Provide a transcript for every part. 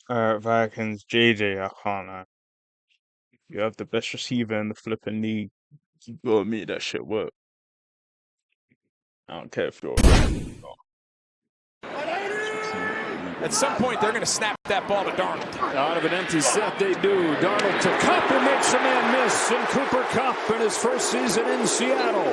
Vikings, JJ, I can't lie. You have the best receiver in the flipping league. You gotta make that shit work. I don't care if you're At some point, they're going to snap that ball to Darnold. Out of an empty set, they do. Darnold to Kupp, who makes a man miss. And Cooper Kupp in his first season in Seattle.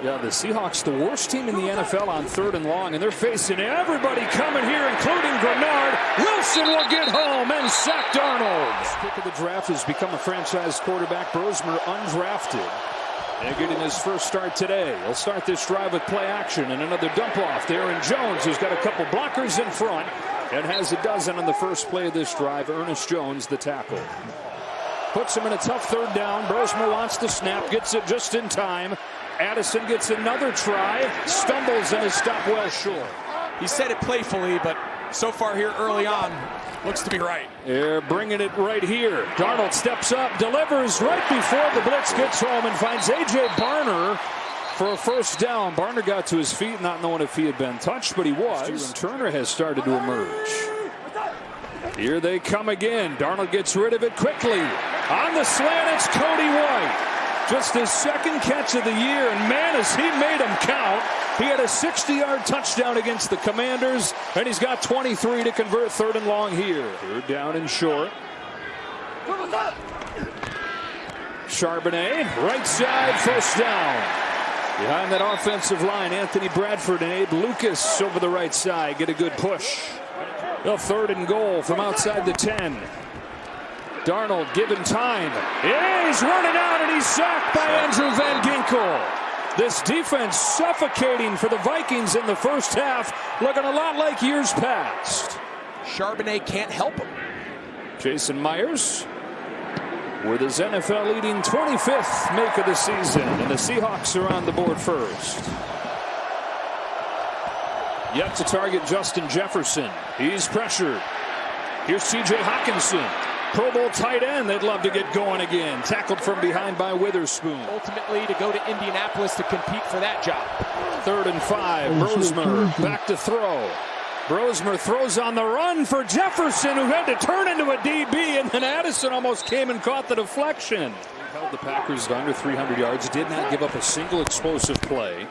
Yeah, the Seahawks, the worst team in the NFL on 3rd and long, and they're facing everybody coming here, including Grenard. Wilson will get home and sack Darnold. Pick of the draft has become a franchise quarterback. Brosmer undrafted. And getting his first start today. He'll start this drive with play action and another dump off there. And Jones, who's got a couple blockers in front and has a dozen on the first play of this drive. Ernest Jones, the tackle. Puts him in a tough 3rd down. Brosmer wants to snap, gets it just in time. Addison gets another try, stumbles and is stopped well short. He said it playfully, but so far here early on, looks to be right. They're bringing it right here. Darnold steps up, delivers right before the blitz gets home and finds A.J. Barner for a first down. Barner got to his feet, not knowing if he had been touched, but he was. And Turner has started to emerge. Here they come again. Darnold gets rid of it quickly. On the slant, it's Cody White. Just his 2nd catch of the year, and man, has he made him count. He had a 60-yard touchdown against the Commanders, and he's got 23 to convert 3rd and long here. 3rd down and short. Charbonnet, right side, first down. Behind that offensive line, Anthony Bradford and Abe Lucas over the right side get a good push. A 3rd and goal from outside the 10. Darnold given time. Yeah, he's running out and he's sacked by Andrew Van Ginkel. This defense suffocating for the Vikings in the first half, looking a lot like years past. Charbonnet can't help him. Jason Myers with his NFL leading 25th make of the season, and the Seahawks are on the board first. Yet to target Justin Jefferson. He's pressured. Here's T.J. Hawkinson. Pro Bowl tight end, they'd love to get going again. Tackled from behind by Witherspoon. Ultimately to go to Indianapolis to compete for that job. 3rd and 5. Brosmer back to throw. Brosmer throws on the run for Jefferson, who had to turn into a DB, and then Addison almost came and caught the deflection. Held the Packers to under 300 yards, did not give up a single explosive play.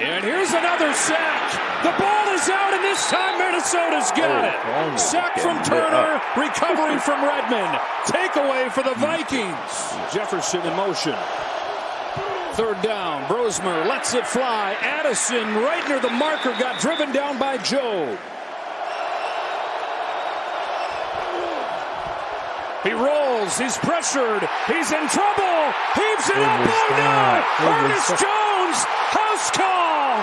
And here's another sack. The ball is out, and this time Minnesota's got it. Sack from Turner, recovery from Redmond. Takeaway for the Vikings. Jefferson in motion. 3rd down, Brosmer lets it fly. Addison right near the marker, got driven down by Joe. He rolls, he's pressured, he's in trouble, heaves it up, oh no! Ernest Jones, house call!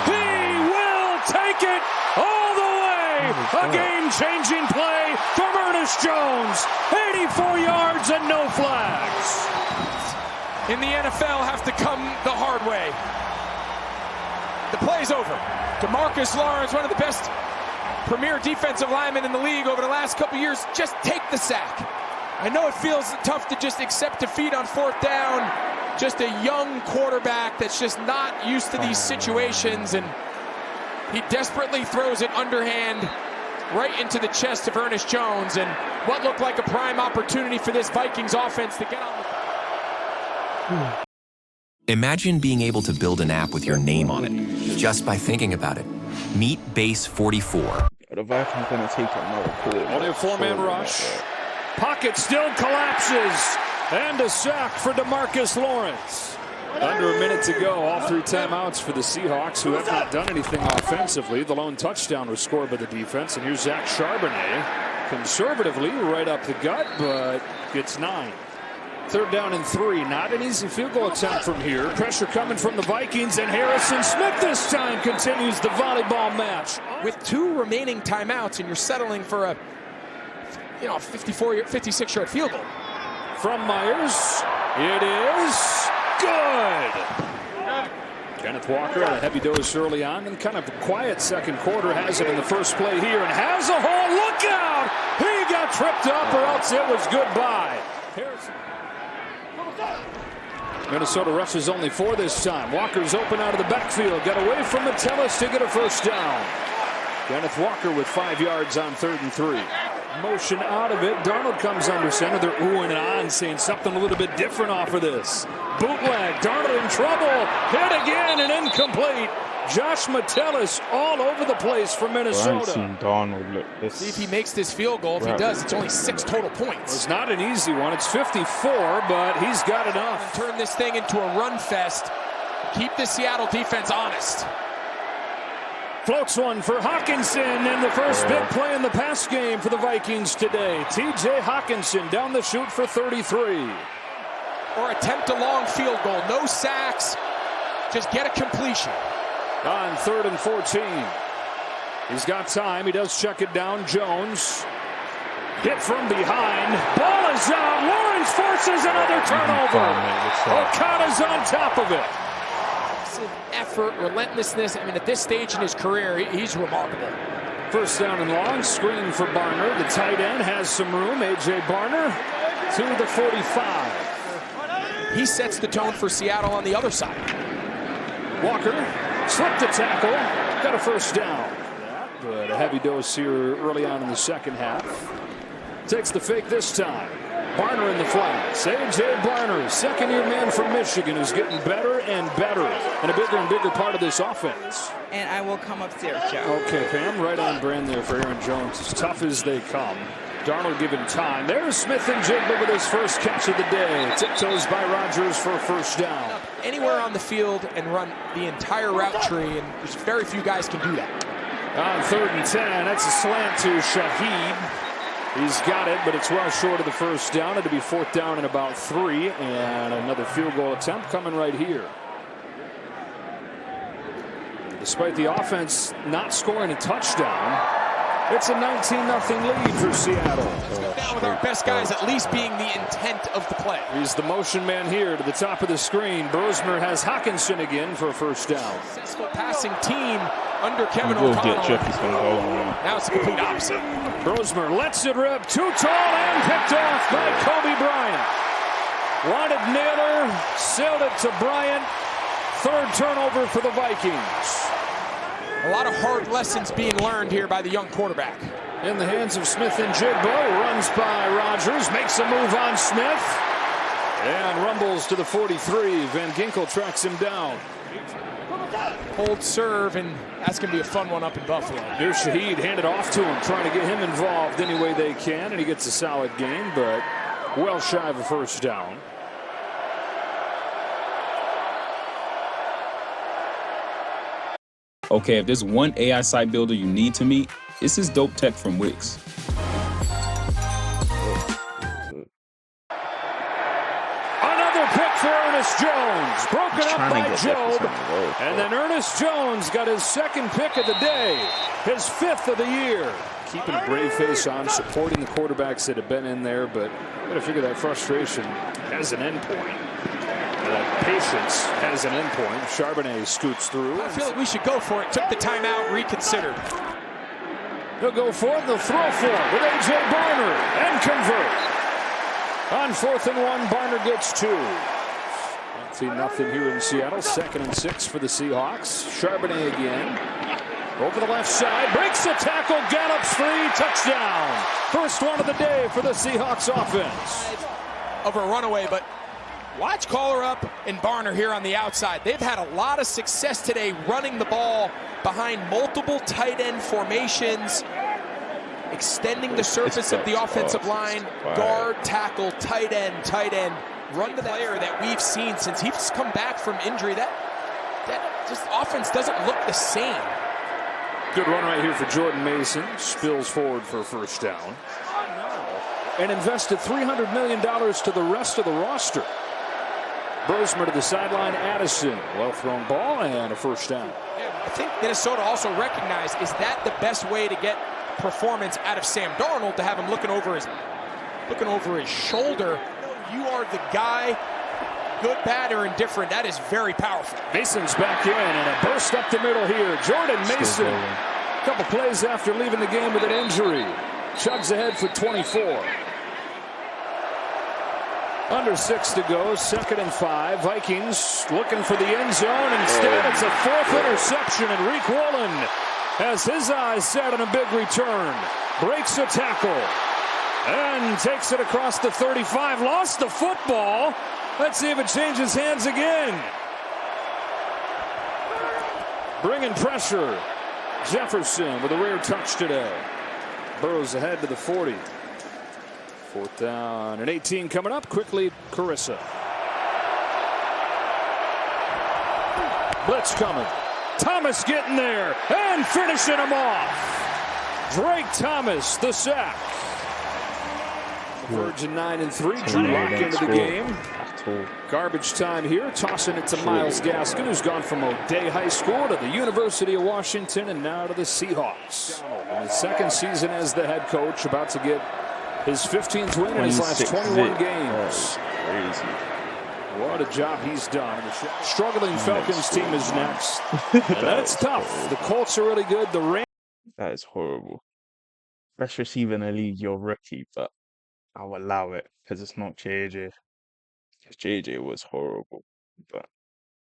He will take it all the way! A game-changing play from Ernest Jones, 84 yards and no flags. In the NFL have to come the hard way. The play's over. DeMarcus Lawrence, one of the best premier defensive linemen in the league over the last couple years, just take the sack. I know it feels tough to just accept defeat on 4th down. Just a young quarterback that's just not used to these situations, and he desperately throws it underhand right into the chest of Ernest Jones, and what looked like a prime opportunity for this Vikings offense to get on the... Imagine being able to build an app with your name on it, just by thinking about it. Meet Base 44. the Vikings gonna take another quarter. Only a 4-man rush. Pocket still collapses. And a sack for DeMarcus Lawrence. Under a minute to go, all 3 timeouts for the Seahawks, who have not done anything offensively. The lone touchdown was scored by the defense. And here's Zach Charbonnet, conservatively right up the gut, but gets 9. 3rd down and 3. Not an easy field goal attempt from here. Pressure coming from the Vikings, and Harrison Smith this time continues the volleyball match. With 2 remaining timeouts, and you're settling for a 56-yard field goal. From Myers, it is good. Kenneth Walker on a heavy dose early on, and kind of a quiet second quarter. Has it in the first play here, and has a hole. Look out! He got tripped up, or else it was goodbye. Minnesota rushes only 4 this time. Walker's open out of the backfield. Got away from Metellus to get a first down. Kenneth Walker with 5 yards on 3rd and 3. Motion out of it. Darnold comes under center. They're oohing and on, saying something a little bit different off of this. Bootleg. Darnold in trouble. Hit again and incomplete. Josh Metellus all over the place for Minnesota. I haven't seen Darnold look this. See if he makes this field goal. If he does, it's only 6 total points. It's not an easy one. It's 54, but he's got enough. Turn this thing into a run fest. Keep the Seattle defense honest. Floats one for Hawkinson, and the first big play in the pass game for the Vikings today. T.J. Hawkinson down the chute for 33. Or attempt a long field goal. No sacks. Just get a completion. On 3rd and 14. He's got time. He does check it down. Jones. Hit from behind. Ball is out. Lawrence forces another turnover. Okada's on top of it. Effort, relentlessness. I mean, at this stage in his career, he's remarkable. First down and long. Screen for Barner. The tight end has some room. A.J. Barner to the 45. He sets the tone for Seattle on the other side. Walker slipped the tackle. Got a first down. But a heavy dose here early on in the second half. Takes the fake this time. Barner in the flats. A.J. Barner, second-year man from Michigan, who's getting better and better and a bigger and bigger part of this offense. And I will come upstairs, Joe. Okay, Pam, right on brand there for Aaron Jones. As tough as they come. Darnold given time. There's Smith and Jigba with his first catch of the day. Tiptoes by Rodgers for a first down. Anywhere on the field and run the entire route tree, and there's very few guys can do that. On 3rd and 10, that's a slant to Shaheed. He's got it, but it's well short of the first down. It'll be 4th down and about 3, and another field goal attempt coming right here. Despite the offense not scoring a touchdown, it's a 19-0 lead for Seattle. Down with our best guys at least being the intent of the play. He's the motion man here to the top of the screen. Brosmer has Hawkinson again for a first down. Successful passing team under Kevin We'll O'Connell. get Jefferson going now. Now it's the complete opposite. Brosmer lets it rip. Too tall and picked off by Kobe Bryant. Wanted Naylor, sailed it to Bryant. 3rd turnover for the Vikings. A lot of hard lessons being learned here by the young quarterback. In the hands of Smith and Jigba. Runs by Rodgers. Makes a move on Smith. And rumbles to the 43. Van Ginkel tracks him down. Hold serve, and that's going to be a fun one up in Buffalo. Here's Shaheed handed off to him, trying to get him involved any way they can, and he gets a solid gain, but well shy of a first down. Okay, if there's one AI site builder you need to meet, it's this dope tech from Wix. Another pick for Ernest Jones. Broken up by Job. And then Ernest Jones got his 2nd pick of the day. His 5th of the year. Keeping a brave face on, supporting the quarterbacks that have been in there, but you gotta figure that frustration has an end point. That patience has an end point. Charbonnet scoots through. I feel like we should go for it. Took the timeout, reconsidered. They'll go for it. They'll throw for it with A.J. Barner and convert. On 4th and 1, Barner gets 2. 19-0 here in Seattle. 2nd and 6 for the Seahawks. Charbonnet again. Over the left side. Breaks the tackle. Gallops free. Touchdown. First one of the day for the Seahawks offense. Of a runaway, but watch Caller up and Barner here on the outside. They've had a lot of success today running the ball behind multiple tight end formations, extending the surface of the offensive line, guard, tackle, tight end, run to the player that we've seen since he's come back from injury. That just offense doesn't look the same. Good run right here for Jordan Mason. Spills forward for a first down. And invested $300 million to the rest of the roster. Brosmer to the sideline. Addison. Well thrown ball and a first down. I think Minnesota also recognized, is that the best way to get performance out of Sam Darnold, to have him looking over his shoulder? You are the guy, good, bad, or indifferent. That is very powerful. Mason's back in and a burst up the middle here. Jordan Mason, a couple plays after leaving the game with an injury, chugs ahead for 24. Under 6 to go, 2nd and 5. Vikings looking for the end zone. Instead, it's a 4th interception, and Reek Woolen has his eyes set on a big return. Breaks a tackle and takes it across the 35. Lost the football. Let's see if it changes hands again. Bringing pressure. Jefferson with a rare touch today. Burrows ahead to the 40. 4th down and 18 coming up. Quickly, Carissa. Blitz coming. Thomas getting there and finishing him off. Drake Thomas, the sack. Virgin 9-3. Drew Lock into the game. Garbage time here. Tossing it to Myles Gaskin, who's gone from O'Day High School to the University of Washington and now to the Seahawks. In his 2nd season as the head coach, about to get his 15th win in his last 21 games. Crazy. What a job he's done. The struggling Falcons team is next. And that's tough. Horrible. The Colts are really good. The Rams. That is horrible. Best receiver in the league, you're rookie, but I'll allow it because it's not JJ. Because JJ was horrible. But